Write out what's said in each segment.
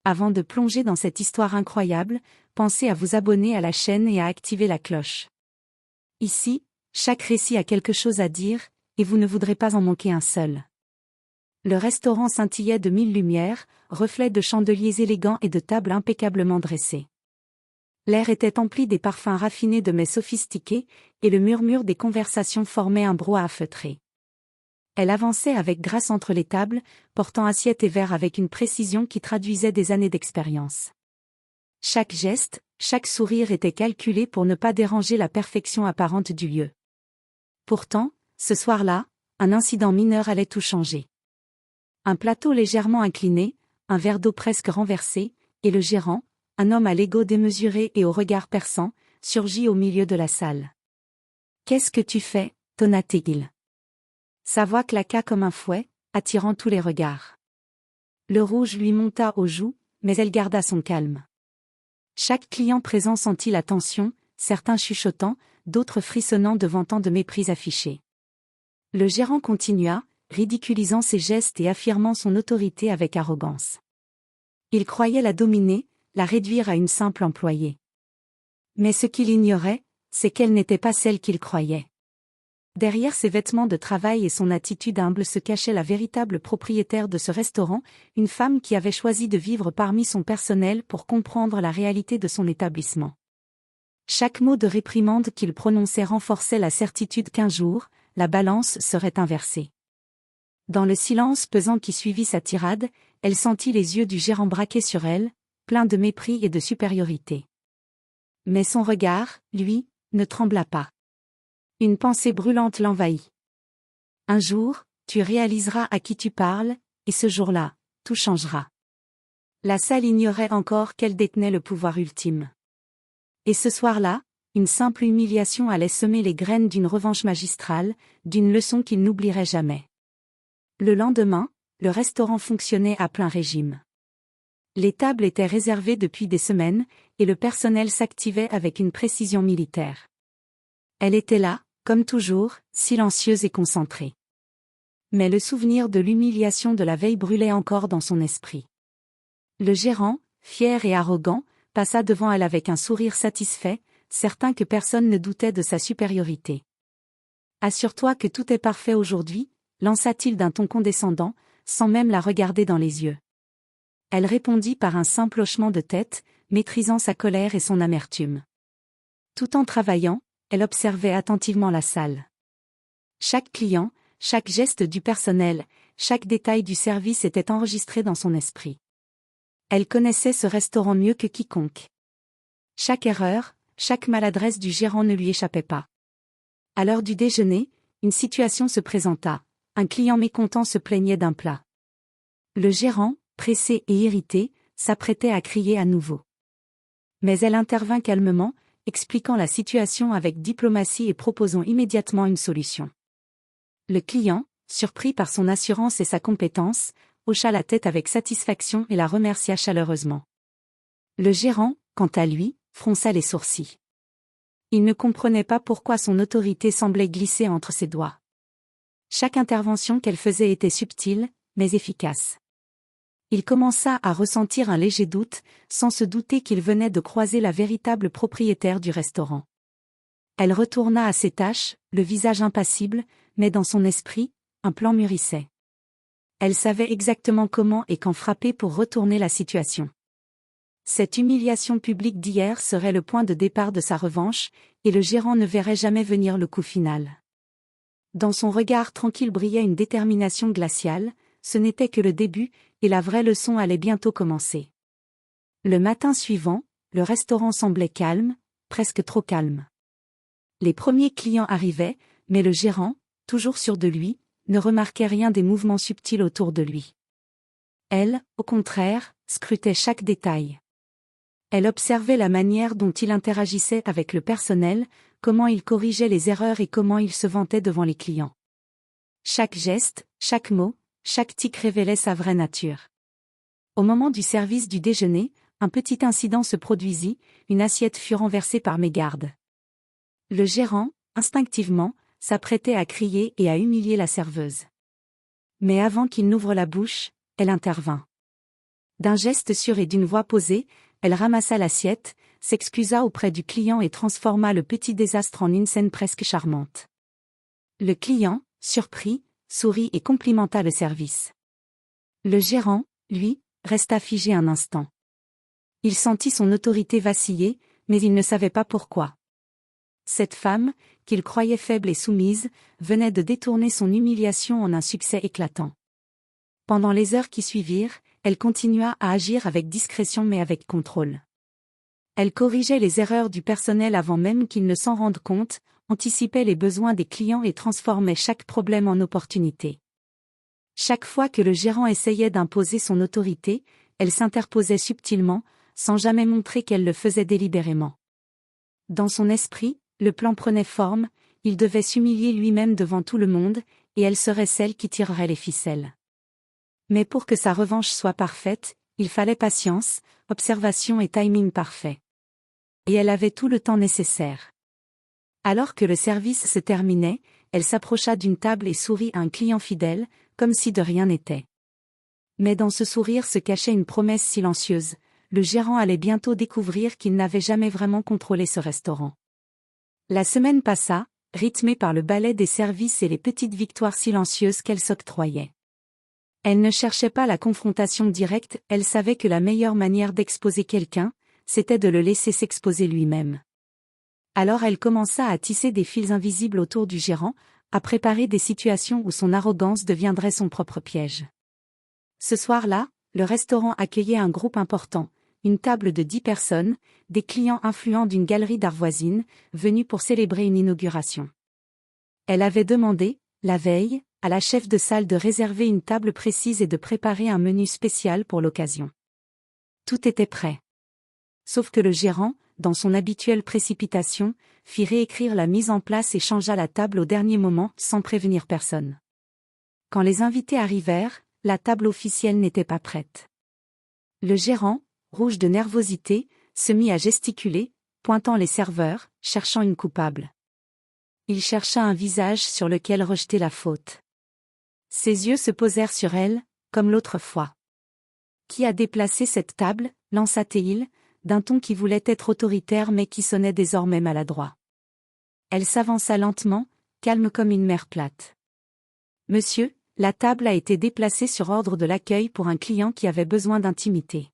Avant de plonger dans cette histoire incroyable, pensez à vous abonner à la chaîne et à activer la cloche. Ici, chaque récit a quelque chose à dire, et vous ne voudrez pas en manquer un seul. Le restaurant scintillait de mille lumières, reflets de chandeliers élégants et de tables impeccablement dressées. L'air était empli des parfums raffinés de mets sophistiqués, et le murmure des conversations formait un brouhaha feutré. Elle avançait avec grâce entre les tables, portant assiette et verre avec une précision qui traduisait des années d'expérience. Chaque geste, chaque sourire était calculé pour ne pas déranger la perfection apparente du lieu. Pourtant, ce soir-là, un incident mineur allait tout changer. Un plateau légèrement incliné, un verre d'eau presque renversé, et le gérant, un homme à l'ego démesuré et au regard perçant, surgit au milieu de la salle. « Qu'est-ce que tu fais » tonna-t-il. Sa voix claqua comme un fouet, attirant tous les regards. Le rouge lui monta aux joues, mais elle garda son calme. Chaque client présent sentit la tension, certains chuchotant, d'autres frissonnant devant tant de mépris affiché. Le gérant continua, ridiculisant ses gestes et affirmant son autorité avec arrogance. Il croyait la dominer, la réduire à une simple employée. Mais ce qu'il ignorait, c'est qu'elle n'était pas celle qu'il croyait. Derrière ses vêtements de travail et son attitude humble se cachait la véritable propriétaire de ce restaurant, une femme qui avait choisi de vivre parmi son personnel pour comprendre la réalité de son établissement. Chaque mot de réprimande qu'il prononçait renforçait la certitude qu'un jour, la balance serait inversée. Dans le silence pesant qui suivit sa tirade, elle sentit les yeux du gérant braqués sur elle, pleins de mépris et de supériorité. Mais son regard, lui, ne trembla pas. Une pensée brûlante l'envahit. Un jour, tu réaliseras à qui tu parles, et ce jour-là, tout changera. La salle ignorait encore qu'elle détenait le pouvoir ultime. Et ce soir-là, une simple humiliation allait semer les graines d'une revanche magistrale, d'une leçon qu'il n'oublierait jamais. Le lendemain, le restaurant fonctionnait à plein régime. Les tables étaient réservées depuis des semaines, et le personnel s'activait avec une précision militaire. Elle était là, comme toujours, silencieuse et concentrée. Mais le souvenir de l'humiliation de la veille brûlait encore dans son esprit. Le gérant, fier et arrogant, passa devant elle avec un sourire satisfait, certain que personne ne doutait de sa supériorité. « Assure-toi que tout est parfait aujourd'hui » lança-t-il d'un ton condescendant, sans même la regarder dans les yeux. Elle répondit par un simple hochement de tête, maîtrisant sa colère et son amertume. Tout en travaillant, elle observait attentivement la salle. Chaque client, chaque geste du personnel, chaque détail du service était enregistré dans son esprit. Elle connaissait ce restaurant mieux que quiconque. Chaque erreur, chaque maladresse du gérant ne lui échappait pas. À l'heure du déjeuner, une situation se présenta. Un client mécontent se plaignait d'un plat. Le gérant, pressé et irrité, s'apprêtait à crier à nouveau. Mais elle intervint calmement, expliquant la situation avec diplomatie et proposant immédiatement une solution. Le client, surpris par son assurance et sa compétence, hocha la tête avec satisfaction et la remercia chaleureusement. Le gérant, quant à lui, fronça les sourcils. Il ne comprenait pas pourquoi son autorité semblait glisser entre ses doigts. Chaque intervention qu'elle faisait était subtile, mais efficace. Il commença à ressentir un léger doute, sans se douter qu'il venait de croiser la véritable propriétaire du restaurant. Elle retourna à ses tâches, le visage impassible, mais dans son esprit, un plan mûrissait. Elle savait exactement comment et quand frapper pour retourner la situation. Cette humiliation publique d'hier serait le point de départ de sa revanche, et le gérant ne verrait jamais venir le coup final. Dans son regard tranquille brillait une détermination glaciale, ce n'était que le début, et la vraie leçon allait bientôt commencer. Le matin suivant, le restaurant semblait calme, presque trop calme. Les premiers clients arrivaient, mais le gérant, toujours sûr de lui, ne remarquait rien des mouvements subtils autour de lui. Elle, au contraire, scrutait chaque détail. Elle observait la manière dont il interagissait avec le personnel, comment il corrigeait les erreurs et comment il se vantait devant les clients. Chaque geste, chaque mot, chaque tic révélait sa vraie nature. Au moment du service du déjeuner, un petit incident se produisit, une assiette fut renversée par mégarde. Le gérant, instinctivement, s'apprêtait à crier et à humilier la serveuse. Mais avant qu'il n'ouvre la bouche, elle intervint. D'un geste sûr et d'une voix posée, elle ramassa l'assiette, s'excusa auprès du client et transforma le petit désastre en une scène presque charmante. Le client, surpris, sourit et complimenta le service. Le gérant, lui, resta figé un instant. Il sentit son autorité vaciller, mais il ne savait pas pourquoi. Cette femme, qu'il croyait faible et soumise, venait de détourner son humiliation en un succès éclatant. Pendant les heures qui suivirent, elle continua à agir avec discrétion mais avec contrôle. Elle corrigeait les erreurs du personnel avant même qu'ils ne s'en rendent compte, anticipait les besoins des clients et transformait chaque problème en opportunité. Chaque fois que le gérant essayait d'imposer son autorité, elle s'interposait subtilement, sans jamais montrer qu'elle le faisait délibérément. Dans son esprit, le plan prenait forme, il devait s'humilier lui-même devant tout le monde, et elle serait celle qui tirerait les ficelles. Mais pour que sa revanche soit parfaite, il fallait patience, observation et timing parfait. Et elle avait tout le temps nécessaire. Alors que le service se terminait, elle s'approcha d'une table et sourit à un client fidèle, comme si de rien n'était. Mais dans ce sourire se cachait une promesse silencieuse, le gérant allait bientôt découvrir qu'il n'avait jamais vraiment contrôlé ce restaurant. La semaine passa, rythmée par le ballet des services et les petites victoires silencieuses qu'elle s'octroyait. Elle ne cherchait pas la confrontation directe, elle savait que la meilleure manière d'exposer quelqu'un, c'était de le laisser s'exposer lui-même. Alors elle commença à tisser des fils invisibles autour du gérant, à préparer des situations où son arrogance deviendrait son propre piège. Ce soir-là, le restaurant accueillait un groupe important, une table de 10 personnes, des clients influents d'une galerie d'art voisine, venus pour célébrer une inauguration. Elle avait demandé, la veille, à la chef de salle de réserver une table précise et de préparer un menu spécial pour l'occasion. Tout était prêt. Sauf que le gérant, dans son habituelle précipitation, fit réécrire la mise en place et changea la table au dernier moment, sans prévenir personne. Quand les invités arrivèrent, la table officielle n'était pas prête. Le gérant, rouge de nervosité, se mit à gesticuler, pointant les serveurs, cherchant une coupable. Il chercha un visage sur lequel rejeter la faute. Ses yeux se posèrent sur elle, comme l'autre fois. Qui a déplacé cette table, lança-t-il, d'un ton qui voulait être autoritaire mais qui sonnait désormais maladroit. Elle s'avança lentement, calme comme une mer plate. Monsieur, la table a été déplacée sur ordre de l'accueil pour un client qui avait besoin d'intimité.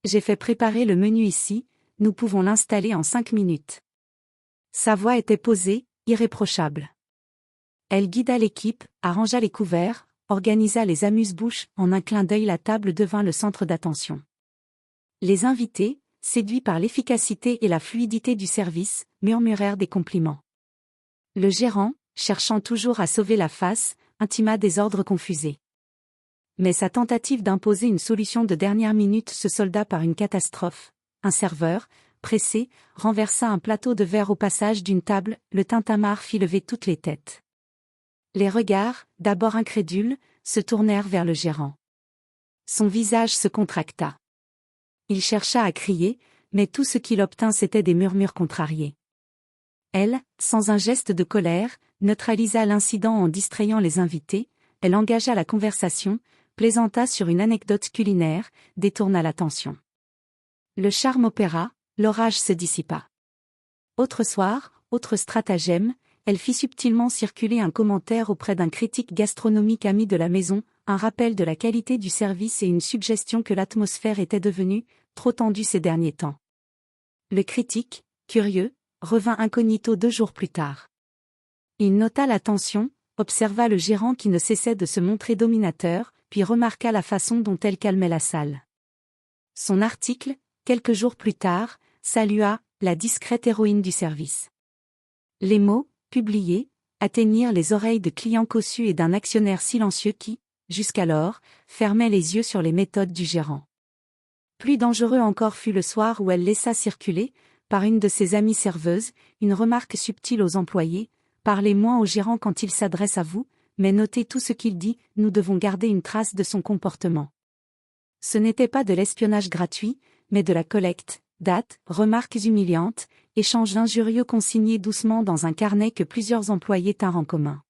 J'ai fait préparer le menu ici, nous pouvons l'installer en 5 minutes. Sa voix était posée, irréprochable. Elle guida l'équipe, arrangea les couverts, organisa les amuse-bouches, en un clin d'œil la table devint le centre d'attention. Les invités, séduits par l'efficacité et la fluidité du service, murmurèrent des compliments. Le gérant, cherchant toujours à sauver la face, intima des ordres confusés. Mais sa tentative d'imposer une solution de dernière minute se solda par une catastrophe. Un serveur, pressé, renversa un plateau de verre au passage d'une table, le tintamarre fit lever toutes les têtes. Les regards, d'abord incrédules, se tournèrent vers le gérant. Son visage se contracta. Il chercha à crier, mais tout ce qu'il obtint c'était des murmures contrariés. Elle, sans un geste de colère, neutralisa l'incident en distrayant les invités, elle engagea la conversation, plaisanta sur une anecdote culinaire, détourna l'attention. Le charme opéra, l'orage se dissipa. Autre soir, autre stratagème, elle fit subtilement circuler un commentaire auprès d'un critique gastronomique ami de la maison, un rappel de la qualité du service et une suggestion que l'atmosphère était devenue trop tendue ces derniers temps. Le critique, curieux, revint incognito 2 jours plus tard. Il nota la tension, observa le gérant qui ne cessait de se montrer dominateur, puis remarqua la façon dont elle calmait la salle. Son article, quelques jours plus tard, salua la discrète héroïne du service. Les mots, publiés, atteignirent les oreilles de clients cossus et d'un actionnaire silencieux qui, jusqu'alors, fermait les yeux sur les méthodes du gérant. Plus dangereux encore fut le soir où elle laissa circuler, par une de ses amies serveuses, une remarque subtile aux employés: parlez moins au gérant quand il s'adresse à vous, mais notez tout ce qu'il dit, nous devons garder une trace de son comportement. Ce n'était pas de l'espionnage gratuit, mais de la collecte, dates, remarques humiliantes, échanges injurieux consignés doucement dans un carnet que plusieurs employés tinrent en commun.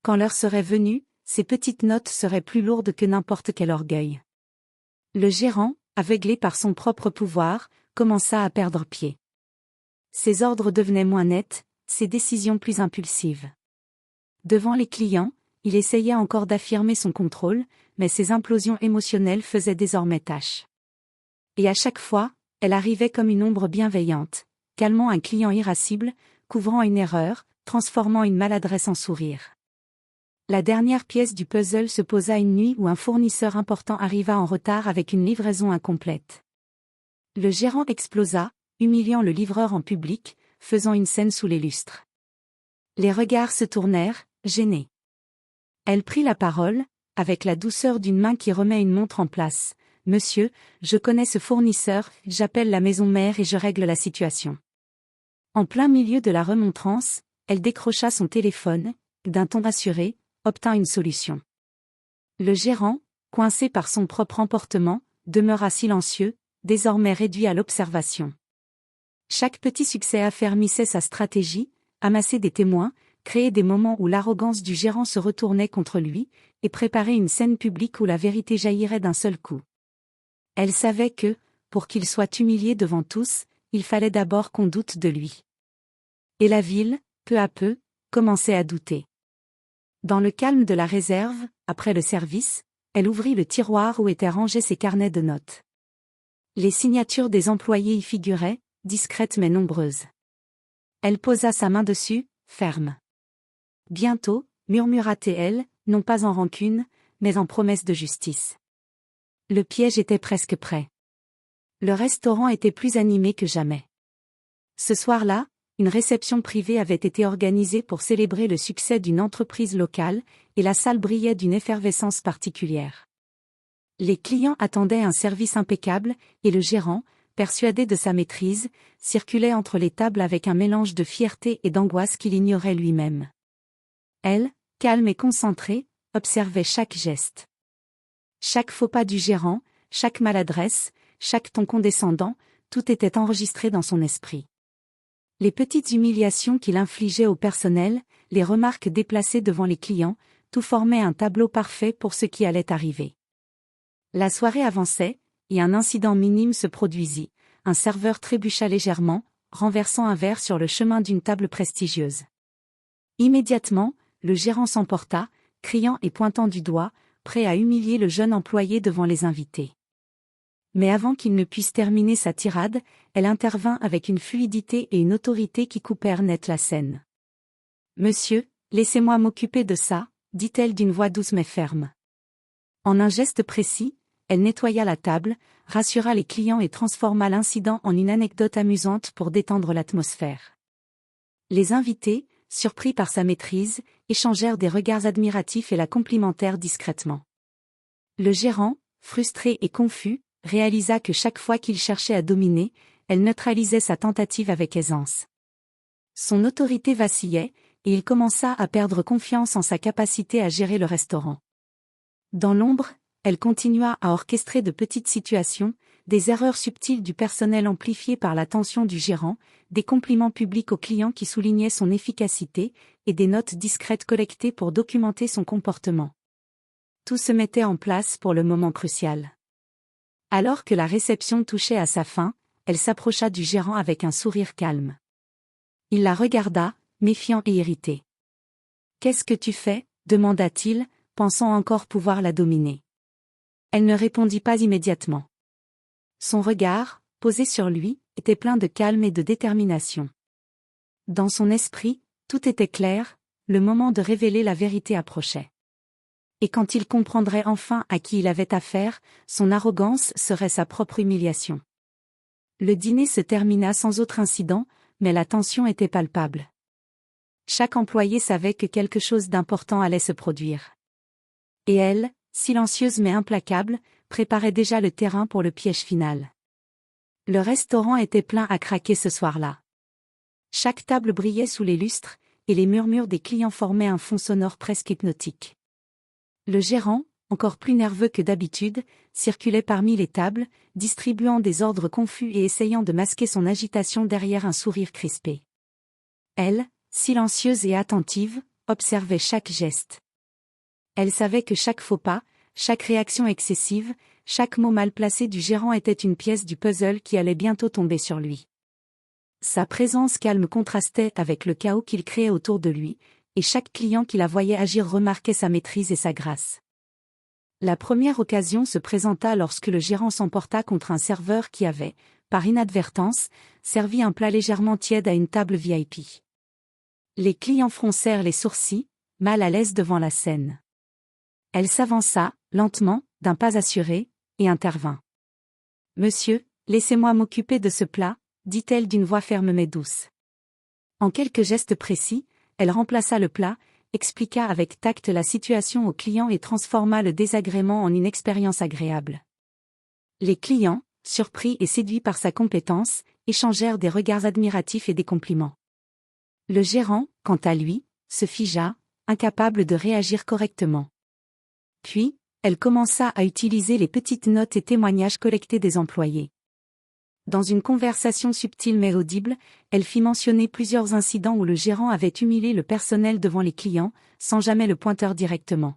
Quand l'heure serait venue, ces petites notes seraient plus lourdes que n'importe quel orgueil. Le gérant, aveuglé par son propre pouvoir, commença à perdre pied. Ses ordres devenaient moins nets, ses décisions plus impulsives. Devant les clients, il essayait encore d'affirmer son contrôle, mais ses implosions émotionnelles faisaient désormais tâche. Et à chaque fois, elle arrivait comme une ombre bienveillante, calmant un client irascible, couvrant une erreur, transformant une maladresse en sourire. La dernière pièce du puzzle se posa une nuit où un fournisseur important arriva en retard avec une livraison incomplète. Le gérant explosa, humiliant le livreur en public, faisant une scène sous les lustres. Les regards se tournèrent, gênés. Elle prit la parole, avec la douceur d'une main qui remet une montre en place. « Monsieur, je connais ce fournisseur, j'appelle la maison mère et je règle la situation. » En plein milieu de la remontrance, elle décrocha son téléphone, d'un ton rassuré, obtint une solution. Le gérant, coincé par son propre emportement, demeura silencieux, désormais réduit à l'observation. Chaque petit succès affermissait sa stratégie, amasser des témoins, créer des moments où l'arrogance du gérant se retournait contre lui, et préparer une scène publique où la vérité jaillirait d'un seul coup. Elle savait que, pour qu'il soit humilié devant tous, il fallait d'abord qu'on doute de lui. Et la ville, peu à peu, commençait à douter. Dans le calme de la réserve, après le service, elle ouvrit le tiroir où étaient rangés ses carnets de notes. Les signatures des employés y figuraient, discrètes mais nombreuses. Elle posa sa main dessus, ferme. Bientôt, murmura-t-elle, non pas en rancune, mais en promesse de justice. Le piège était presque prêt. Le restaurant était plus animé que jamais. Ce soir-là, une réception privée avait été organisée pour célébrer le succès d'une entreprise locale, et la salle brillait d'une effervescence particulière. Les clients attendaient un service impeccable, et le gérant, persuadé de sa maîtrise, circulait entre les tables avec un mélange de fierté et d'angoisse qu'il ignorait lui-même. Elle, calme et concentrée, observait chaque geste. Chaque faux pas du gérant, chaque maladresse, chaque ton condescendant, tout était enregistré dans son esprit. Les petites humiliations qu'il infligeait au personnel, les remarques déplacées devant les clients, tout formait un tableau parfait pour ce qui allait arriver. La soirée avançait, et un incident minime se produisit. Un serveur trébucha légèrement, renversant un verre sur le chemin d'une table prestigieuse. Immédiatement, le gérant s'emporta, criant et pointant du doigt, prêt à humilier le jeune employé devant les invités. Mais avant qu'il ne puisse terminer sa tirade, elle intervint avec une fluidité et une autorité qui coupèrent net la scène. « Monsieur, laissez-moi m'occuper de ça », dit-elle d'une voix douce mais ferme. En un geste précis, elle nettoya la table, rassura les clients et transforma l'incident en une anecdote amusante pour détendre l'atmosphère. Les invités, surpris par sa maîtrise, échangèrent des regards admiratifs et la complimentèrent discrètement. Le gérant, frustré et confus, réalisa que chaque fois qu'il cherchait à dominer, elle neutralisait sa tentative avec aisance. Son autorité vacillait, et il commença à perdre confiance en sa capacité à gérer le restaurant. Dans l'ombre, elle continua à orchestrer de petites situations, des erreurs subtiles du personnel amplifiées par la tension du gérant, des compliments publics aux clients qui soulignaient son efficacité, et des notes discrètes collectées pour documenter son comportement. Tout se mettait en place pour le moment crucial. Alors que la réception touchait à sa fin, elle s'approcha du gérant avec un sourire calme. Il la regarda, méfiant et irrité. « Qu'est-ce que tu fais ?» demanda-t-il, pensant encore pouvoir la dominer. Elle ne répondit pas immédiatement. Son regard, posé sur lui, était plein de calme et de détermination. Dans son esprit, tout était clair, le moment de révéler la vérité approchait. Et quand il comprendrait enfin à qui il avait affaire, son arrogance serait sa propre humiliation. Le dîner se termina sans autre incident, mais la tension était palpable. Chaque employé savait que quelque chose d'important allait se produire. Et elle, silencieuse mais implacable, préparait déjà le terrain pour le piège final. Le restaurant était plein à craquer ce soir-là. Chaque table brillait sous les lustres, et les murmures des clients formaient un fond sonore presque hypnotique. Le gérant, encore plus nerveux que d'habitude, circulait parmi les tables, distribuant des ordres confus et essayant de masquer son agitation derrière un sourire crispé. Elle, silencieuse et attentive, observait chaque geste. Elle savait que chaque faux pas, chaque réaction excessive, chaque mot mal placé du gérant était une pièce du puzzle qui allait bientôt tomber sur lui. Sa présence calme contrastait avec le chaos qu'il créait autour de lui, et chaque client qui la voyait agir remarquait sa maîtrise et sa grâce. La première occasion se présenta lorsque le gérant s'emporta contre un serveur qui avait, par inadvertance, servi un plat légèrement tiède à une table VIP. Les clients froncèrent les sourcils, mal à l'aise devant la scène. Elle s'avança, lentement, d'un pas assuré, et intervint. « Monsieur, laissez-moi m'occuper de ce plat », dit-elle d'une voix ferme mais douce. En quelques gestes précis, elle remplaça le plat, expliqua avec tact la situation au client et transforma le désagrément en une expérience agréable. Les clients, surpris et séduits par sa compétence, échangèrent des regards admiratifs et des compliments. Le gérant, quant à lui, se figea, incapable de réagir correctement. Puis, elle commença à utiliser les petites notes et témoignages collectés des employés. Dans une conversation subtile mais audible, elle fit mentionner plusieurs incidents où le gérant avait humilié le personnel devant les clients, sans jamais le pointer directement.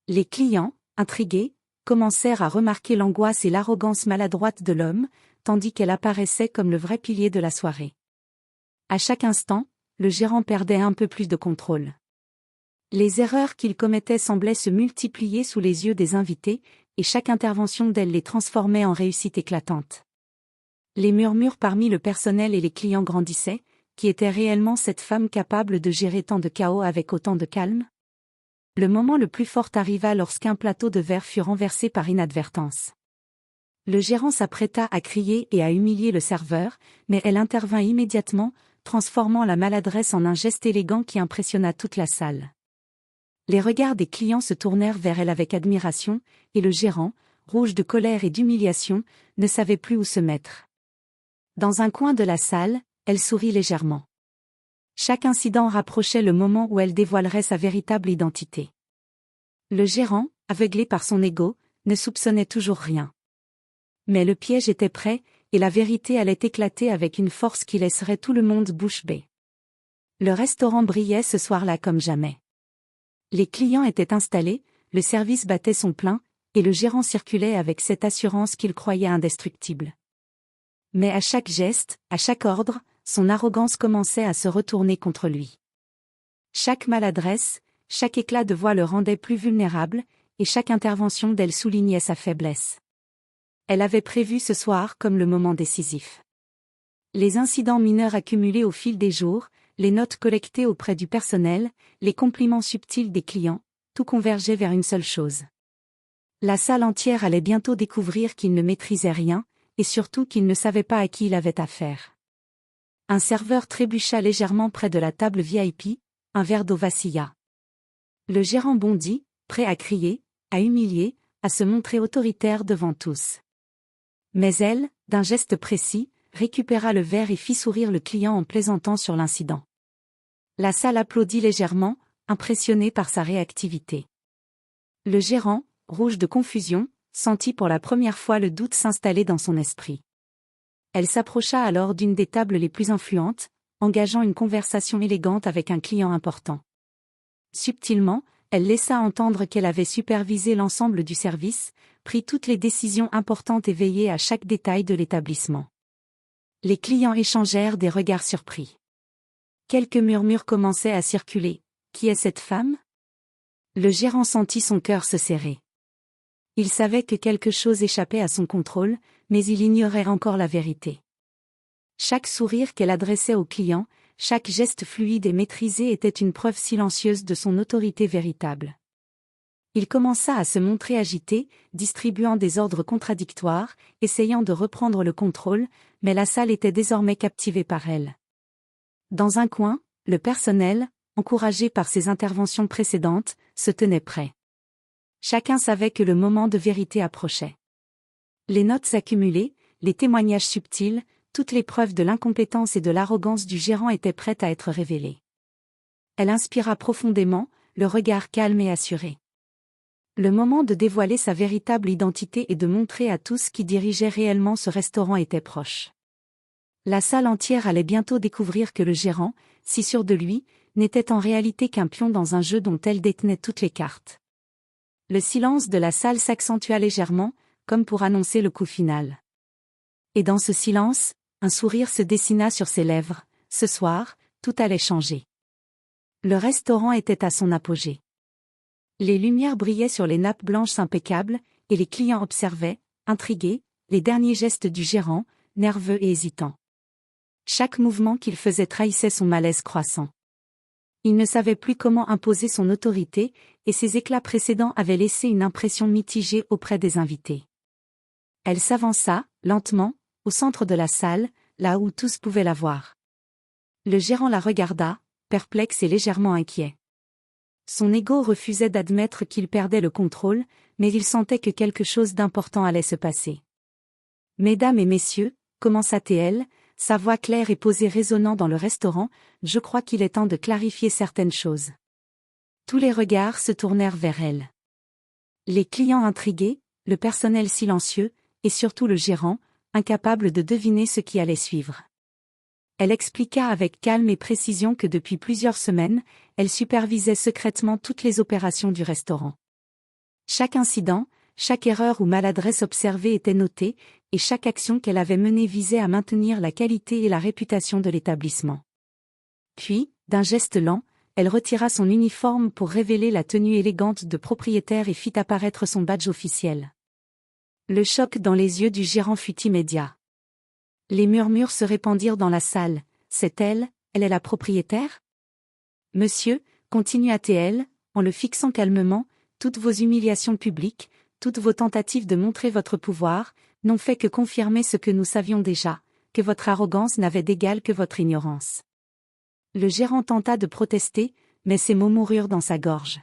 Les clients, intrigués, commencèrent à remarquer l'angoisse et l'arrogance maladroite de l'homme, tandis qu'elle apparaissait comme le vrai pilier de la soirée. À chaque instant, le gérant perdait un peu plus de contrôle. Les erreurs qu'il commettait semblaient se multiplier sous les yeux des invités, et chaque intervention d'elle les transformait en réussite éclatante. Les murmures parmi le personnel et les clients grandissaient. Qui était réellement cette femme capable de gérer tant de chaos avec autant de calme? Le moment le plus fort arriva lorsqu'un plateau de verre fut renversé par inadvertance. Le gérant s'apprêta à crier et à humilier le serveur, mais elle intervint immédiatement, transformant la maladresse en un geste élégant qui impressionna toute la salle. Les regards des clients se tournèrent vers elle avec admiration, et le gérant, rouge de colère et d'humiliation, ne savait plus où se mettre. Dans un coin de la salle, elle sourit légèrement. Chaque incident rapprochait le moment où elle dévoilerait sa véritable identité. Le gérant, aveuglé par son ego, ne soupçonnait toujours rien. Mais le piège était prêt, et la vérité allait éclater avec une force qui laisserait tout le monde bouche bée. Le restaurant brillait ce soir-là comme jamais. Les clients étaient installés, le service battait son plein, et le gérant circulait avec cette assurance qu'il croyait indestructible. Mais à chaque geste, à chaque ordre, son arrogance commençait à se retourner contre lui. Chaque maladresse, chaque éclat de voix le rendait plus vulnérable, et chaque intervention d'elle soulignait sa faiblesse. Elle avait prévu ce soir comme le moment décisif. Les incidents mineurs accumulés au fil des jours, les notes collectées auprès du personnel, les compliments subtils des clients, tout convergeait vers une seule chose. La salle entière allait bientôt découvrir qu'il ne maîtrisait rien, et surtout qu'il ne savait pas à qui il avait affaire. Un serveur trébucha légèrement près de la table VIP, un verre d'eau vacilla. Le gérant bondit, prêt à crier, à humilier, à se montrer autoritaire devant tous. Mais elle, d'un geste précis, récupéra le verre et fit sourire le client en plaisantant sur l'incident. La salle applaudit légèrement, impressionnée par sa réactivité. Le gérant, rouge de confusion, sentit pour la première fois le doute s'installer dans son esprit. Elle s'approcha alors d'une des tables les plus influentes, engageant une conversation élégante avec un client important. Subtilement, elle laissa entendre qu'elle avait supervisé l'ensemble du service, pris toutes les décisions importantes et veillé à chaque détail de l'établissement. Les clients échangèrent des regards surpris. Quelques murmures commençaient à circuler. Qui est cette femme? Le gérant sentit son cœur se serrer. Il savait que quelque chose échappait à son contrôle, mais il ignorait encore la vérité. Chaque sourire qu'elle adressait aux clients, chaque geste fluide et maîtrisé était une preuve silencieuse de son autorité véritable. Il commença à se montrer agité, distribuant des ordres contradictoires, essayant de reprendre le contrôle, mais la salle était désormais captivée par elle. Dans un coin, le personnel, encouragé par ses interventions précédentes, se tenait prêt. Chacun savait que le moment de vérité approchait. Les notes accumulées, les témoignages subtils, toutes les preuves de l'incompétence et de l'arrogance du gérant étaient prêtes à être révélées. Elle inspira profondément, le regard calme et assuré. Le moment de dévoiler sa véritable identité et de montrer à tous qui dirigeait réellement ce restaurant était proche. La salle entière allait bientôt découvrir que le gérant, si sûr de lui, n'était en réalité qu'un pion dans un jeu dont elle détenait toutes les cartes. Le silence de la salle s'accentua légèrement, comme pour annoncer le coup final. Et dans ce silence, un sourire se dessina sur ses lèvres. Ce soir, tout allait changer. Le restaurant était à son apogée. Les lumières brillaient sur les nappes blanches impeccables, et les clients observaient, intrigués, les derniers gestes du gérant, nerveux et hésitant. Chaque mouvement qu'il faisait trahissait son malaise croissant. Il ne savait plus comment imposer son autorité, et ses éclats précédents avaient laissé une impression mitigée auprès des invités. Elle s'avança, lentement, au centre de la salle, là où tous pouvaient la voir. Le gérant la regarda, perplexe et légèrement inquiet. Son ego refusait d'admettre qu'il perdait le contrôle, mais il sentait que quelque chose d'important allait se passer. « Mesdames et messieurs », commença-t-elle, sa voix claire et posée résonnant dans le restaurant, « je crois qu'il est temps de clarifier certaines choses. » Tous les regards se tournèrent vers elle. Les clients intrigués, le personnel silencieux, et surtout le gérant, incapable de deviner ce qui allait suivre. Elle expliqua avec calme et précision que depuis plusieurs semaines, elle supervisait secrètement toutes les opérations du restaurant. Chaque incident, chaque erreur ou maladresse observée était notée, et chaque action qu'elle avait menée visait à maintenir la qualité et la réputation de l'établissement. Puis, d'un geste lent, elle retira son uniforme pour révéler la tenue élégante de propriétaire et fit apparaître son badge officiel. Le choc dans les yeux du gérant fut immédiat. Les murmures se répandirent dans la salle. « C'est elle, elle est la propriétaire ?» « Monsieur, continua-t-elle, en le fixant calmement, toutes vos humiliations publiques, toutes vos tentatives de montrer votre pouvoir, n'ont fait que confirmer ce que nous savions déjà, que votre arrogance n'avait d'égal que votre ignorance. » Le gérant tenta de protester, mais ses mots moururent dans sa gorge.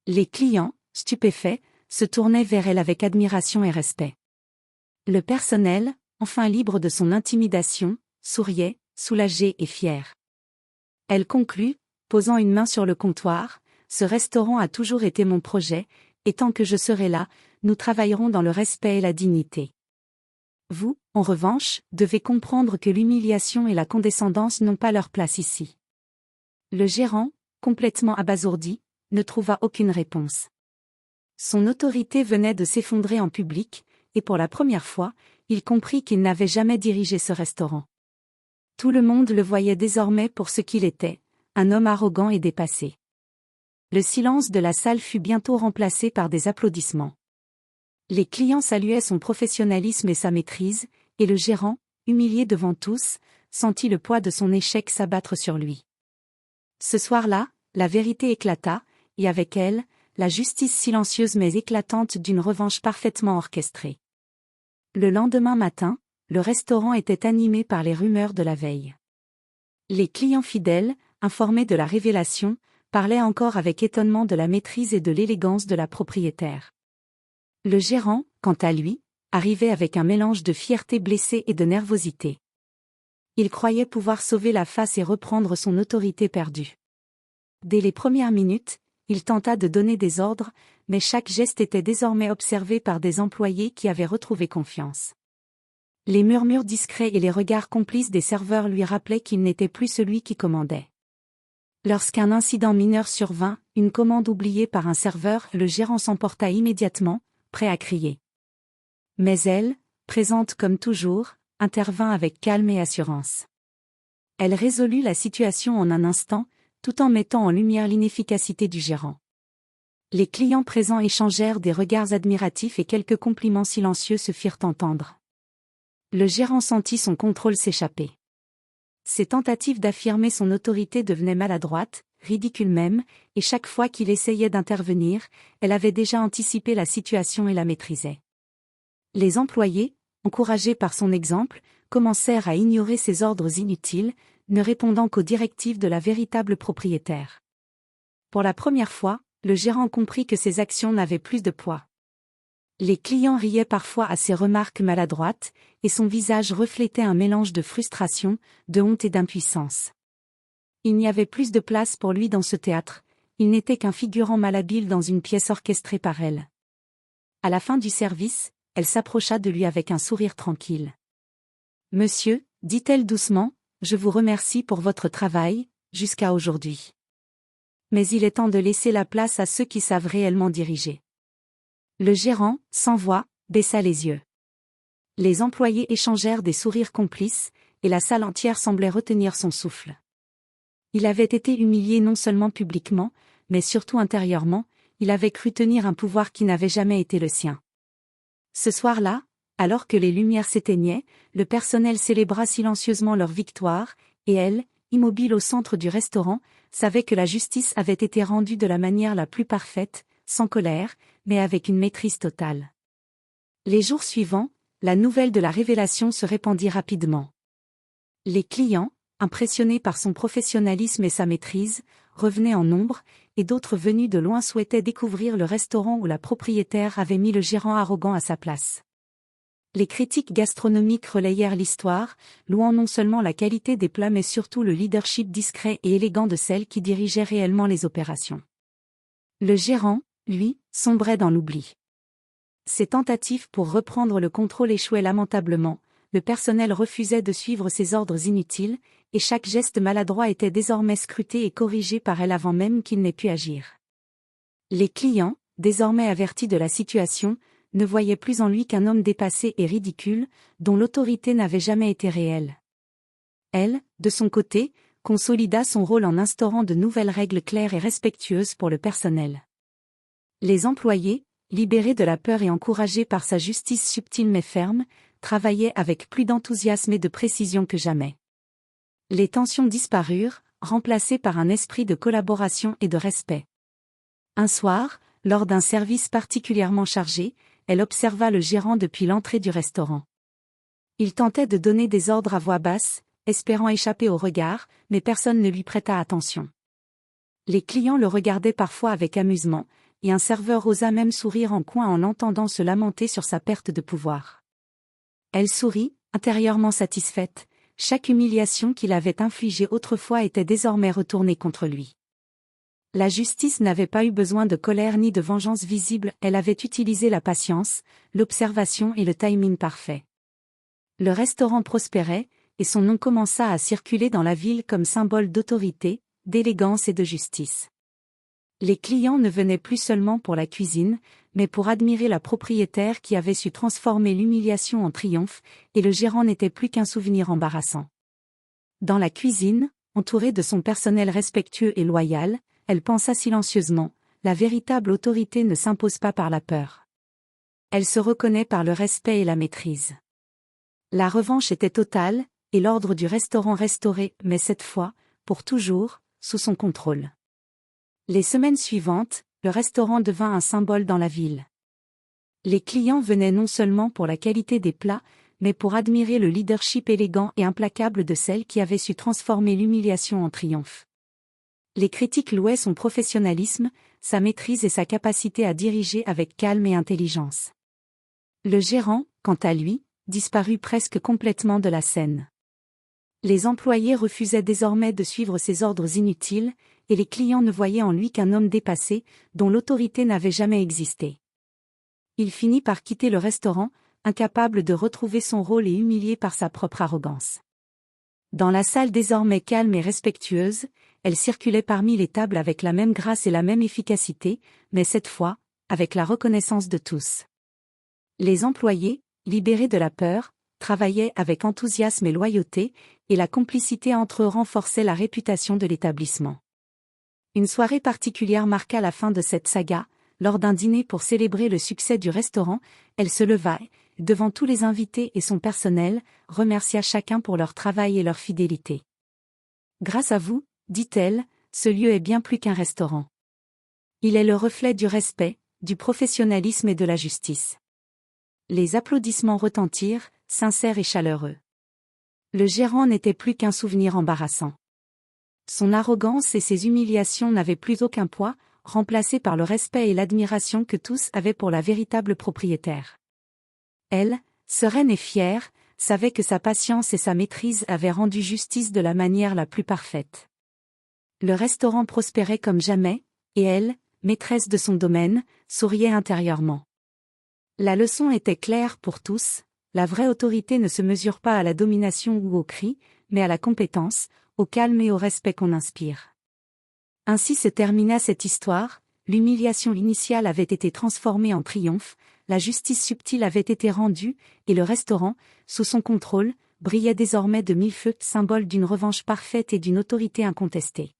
Les clients, stupéfaits, se tournaient vers elle avec admiration et respect. Le personnel, enfin libre de son intimidation, souriait, soulagé et fier. Elle conclut, posant une main sur le comptoir, « Ce restaurant a toujours été mon projet, et tant que je serai là, nous travaillerons dans le respect et la dignité. Vous, en revanche, devez comprendre que l'humiliation et la condescendance n'ont pas leur place ici. » Le gérant, complètement abasourdi, ne trouva aucune réponse. Son autorité venait de s'effondrer en public, et pour la première fois, il comprit qu'il n'avait jamais dirigé ce restaurant. Tout le monde le voyait désormais pour ce qu'il était, un homme arrogant et dépassé. Le silence de la salle fut bientôt remplacé par des applaudissements. Les clients saluaient son professionnalisme et sa maîtrise, et le gérant, humilié devant tous, sentit le poids de son échec s'abattre sur lui. Ce soir-là, la vérité éclata, et avec elle, la justice silencieuse mais éclatante d'une revanche parfaitement orchestrée. Le lendemain matin, le restaurant était animé par les rumeurs de la veille. Les clients fidèles, informés de la révélation, parlaient encore avec étonnement de la maîtrise et de l'élégance de la propriétaire. Le gérant, quant à lui, arrivait avec un mélange de fierté blessée et de nervosité. Il croyait pouvoir sauver la face et reprendre son autorité perdue. Dès les premières minutes, il tenta de donner des ordres, mais chaque geste était désormais observé par des employés qui avaient retrouvé confiance. Les murmures discrets et les regards complices des serveurs lui rappelaient qu'il n'était plus celui qui commandait. Lorsqu'un incident mineur survint, une commande oubliée par un serveur, le gérant s'emporta immédiatement, prêt à crier. Mais elle, présente comme toujours, intervint avec calme et assurance. Elle résolut la situation en un instant, tout en mettant en lumière l'inefficacité du gérant. Les clients présents échangèrent des regards admiratifs et quelques compliments silencieux se firent entendre. Le gérant sentit son contrôle s'échapper. Ses tentatives d'affirmer son autorité devenaient maladroites, ridicules même, et chaque fois qu'il essayait d'intervenir, elle avait déjà anticipé la situation et la maîtrisait. Les employés, encouragés par son exemple, commencèrent à ignorer ses ordres inutiles, ne répondant qu'aux directives de la véritable propriétaire. Pour la première fois, le gérant comprit que ses actions n'avaient plus de poids. Les clients riaient parfois à ses remarques maladroites, et son visage reflétait un mélange de frustration, de honte et d'impuissance. Il n'y avait plus de place pour lui dans ce théâtre, il n'était qu'un figurant malhabile dans une pièce orchestrée par elle. À la fin du service, elle s'approcha de lui avec un sourire tranquille. « Monsieur, dit-elle doucement, je vous remercie pour votre travail, jusqu'à aujourd'hui. Mais il est temps de laisser la place à ceux qui savent réellement diriger. » Le gérant, sans voix, baissa les yeux. Les employés échangèrent des sourires complices, et la salle entière semblait retenir son souffle. Il avait été humilié non seulement publiquement, mais surtout intérieurement, il avait cru tenir un pouvoir qui n'avait jamais été le sien. Ce soir-là, alors que les lumières s'éteignaient, le personnel célébra silencieusement leur victoire, et elle, immobile au centre du restaurant, savait que la justice avait été rendue de la manière la plus parfaite, sans colère, mais avec une maîtrise totale. Les jours suivants, la nouvelle de la révélation se répandit rapidement. Les clients, impressionnés par son professionnalisme et sa maîtrise, revenaient en nombre, et d'autres venus de loin souhaitaient découvrir le restaurant où la propriétaire avait mis le gérant arrogant à sa place. Les critiques gastronomiques relayèrent l'histoire, louant non seulement la qualité des plats mais surtout le leadership discret et élégant de celle qui dirigeait réellement les opérations. Le gérant, lui, sombrait dans l'oubli. Ses tentatives pour reprendre le contrôle échouaient lamentablement, le personnel refusait de suivre ses ordres inutiles, et chaque geste maladroit était désormais scruté et corrigé par elle avant même qu'il n'ait pu agir. Les clients, désormais avertis de la situation, ne voyaient plus en lui qu'un homme dépassé et ridicule, dont l'autorité n'avait jamais été réelle. Elle, de son côté, consolida son rôle en instaurant de nouvelles règles claires et respectueuses pour le personnel. Les employés, libérés de la peur et encouragés par sa justice subtile mais ferme, travaillaient avec plus d'enthousiasme et de précision que jamais. Les tensions disparurent, remplacées par un esprit de collaboration et de respect. Un soir, lors d'un service particulièrement chargé, elle observa le gérant depuis l'entrée du restaurant. Il tentait de donner des ordres à voix basse, espérant échapper au regard, mais personne ne lui prêta attention. Les clients le regardaient parfois avec amusement, et un serveur osa même sourire en coin en l'entendant se lamenter sur sa perte de pouvoir. Elle sourit, intérieurement satisfaite, chaque humiliation qu'il avait infligée autrefois était désormais retournée contre lui. La justice n'avait pas eu besoin de colère ni de vengeance visible, elle avait utilisé la patience, l'observation et le timing parfait. Le restaurant prospérait, et son nom commença à circuler dans la ville comme symbole d'autorité, d'élégance et de justice. Les clients ne venaient plus seulement pour la cuisine, mais pour admirer la propriétaire qui avait su transformer l'humiliation en triomphe, et le gérant n'était plus qu'un souvenir embarrassant. Dans la cuisine, entourée de son personnel respectueux et loyal, elle pensa silencieusement, la véritable autorité ne s'impose pas par la peur. Elle se reconnaît par le respect et la maîtrise. La revanche était totale, et l'ordre du restaurant restauré, mais cette fois, pour toujours, sous son contrôle. Les semaines suivantes, le restaurant devint un symbole dans la ville. Les clients venaient non seulement pour la qualité des plats, mais pour admirer le leadership élégant et implacable de celle qui avait su transformer l'humiliation en triomphe. Les critiques louaient son professionnalisme, sa maîtrise et sa capacité à diriger avec calme et intelligence. Le gérant, quant à lui, disparut presque complètement de la scène. Les employés refusaient désormais de suivre ses ordres inutiles, et les clients ne voyaient en lui qu'un homme dépassé, dont l'autorité n'avait jamais existé. Il finit par quitter le restaurant, incapable de retrouver son rôle et humilié par sa propre arrogance. Dans la salle désormais calme et respectueuse, elle circulait parmi les tables avec la même grâce et la même efficacité, mais cette fois, avec la reconnaissance de tous. Les employés, libérés de la peur, travaillaient avec enthousiasme et loyauté, et la complicité entre eux renforçait la réputation de l'établissement. Une soirée particulière marqua la fin de cette saga. Lors d'un dîner pour célébrer le succès du restaurant, elle se leva et, devant tous les invités et son personnel, remercia chacun pour leur travail et leur fidélité. Grâce à vous, dit-elle, ce lieu est bien plus qu'un restaurant. Il est le reflet du respect, du professionnalisme et de la justice. Les applaudissements retentirent, sincères et chaleureux. Le gérant n'était plus qu'un souvenir embarrassant. Son arrogance et ses humiliations n'avaient plus aucun poids, remplacés par le respect et l'admiration que tous avaient pour la véritable propriétaire. Elle, sereine et fière, savait que sa patience et sa maîtrise avaient rendu justice de la manière la plus parfaite. Le restaurant prospérait comme jamais, et elle, maîtresse de son domaine, souriait intérieurement. La leçon était claire pour tous, la vraie autorité ne se mesure pas à la domination ou au cri, mais à la compétence, au calme et au respect qu'on inspire. Ainsi se termina cette histoire, l'humiliation initiale avait été transformée en triomphe, la justice subtile avait été rendue, et le restaurant, sous son contrôle, brillait désormais de mille feux, symbole d'une revanche parfaite et d'une autorité incontestée.